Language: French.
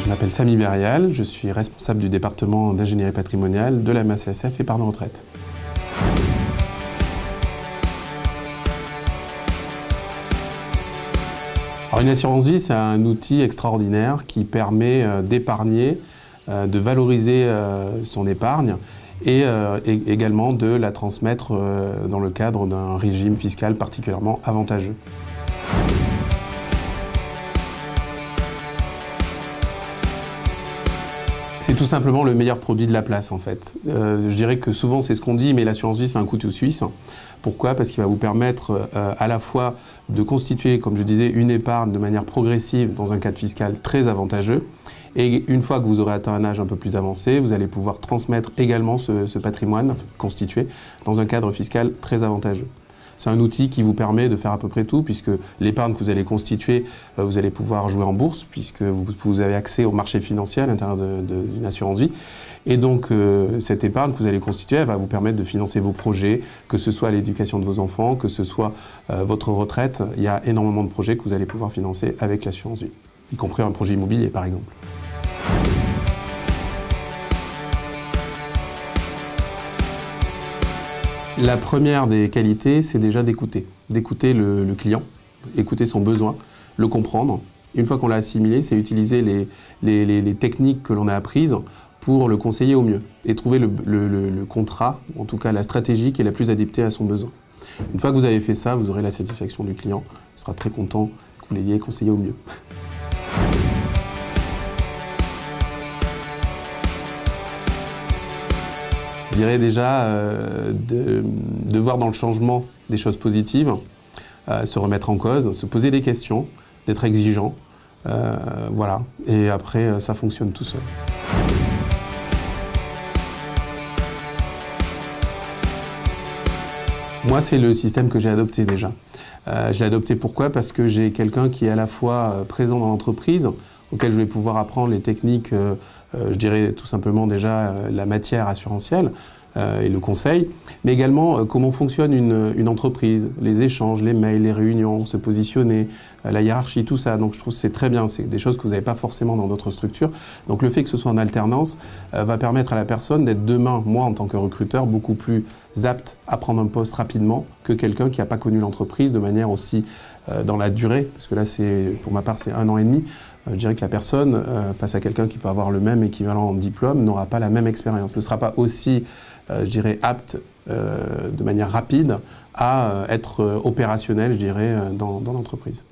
Je m'appelle Samy Berial, je suis responsable du département d'ingénierie patrimoniale de la MACSF Épargne Retraite. Alors, une assurance vie, c'est un outil extraordinaire qui permet d'épargner, de valoriser son épargne et également de la transmettre dans le cadre d'un régime fiscal particulièrement avantageux. C'est tout simplement le meilleur produit de la place en fait. Je dirais que souvent c'est ce qu'on dit, mais l'assurance vie c'est un couteau suisse. Pourquoi? Parce qu'il va vous permettre à la fois de constituer, comme je disais, une épargne de manière progressive dans un cadre fiscal très avantageux. Et une fois que vous aurez atteint un âge un peu plus avancé, vous allez pouvoir transmettre également ce patrimoine constitué dans un cadre fiscal très avantageux. C'est un outil qui vous permet de faire à peu près tout, puisque l'épargne que vous allez constituer, vous allez pouvoir jouer en bourse, puisque vous avez accès au marché financier à l'intérieur d'une assurance vie. Et donc, cette épargne que vous allez constituer, elle va vous permettre de financer vos projets, que ce soit l'éducation de vos enfants, que ce soit votre retraite. Il y a énormément de projets que vous allez pouvoir financer avec l'assurance vie, y compris un projet immobilier, par exemple. La première des qualités, c'est déjà d'écouter. D'écouter le client, écouter son besoin, le comprendre. Une fois qu'on l'a assimilé, c'est utiliser les techniques que l'on a apprises pour le conseiller au mieux et trouver le contrat, en tout cas la stratégie qui est la plus adaptée à son besoin. Une fois que vous avez fait ça, vous aurez la satisfaction du client. Il sera très content que vous l'ayez conseillé au mieux. Je dirais déjà de voir dans le changement des choses positives, se remettre en cause, se poser des questions, d'être exigeant, voilà. Et après, ça fonctionne tout seul. Moi, c'est le système que j'ai adopté déjà. Je l'ai adopté pourquoi? Parce que j'ai quelqu'un qui est à la fois présent dans l'entreprise, auquel je vais pouvoir apprendre les techniques, je dirais tout simplement déjà la matière assurantielle et le conseil, mais également comment fonctionne une entreprise, les échanges, les mails, les réunions, se positionner, la hiérarchie, tout ça. Donc je trouve que c'est très bien, c'est des choses que vous n'avez pas forcément dans d'autres structures. Donc le fait que ce soit en alternance va permettre à la personne d'être demain, moi en tant que recruteur, beaucoup plus apte à prendre un poste rapidement que quelqu'un qui n'a pas connu l'entreprise de manière aussi dans la durée, parce que là pour ma part c'est 1 an et demi. Je dirais que la personne, face à quelqu'un qui peut avoir le même équivalent en diplôme, n'aura pas la même expérience, ne sera pas aussi, je dirais, apte de manière rapide à être opérationnel, je dirais, dans l'entreprise.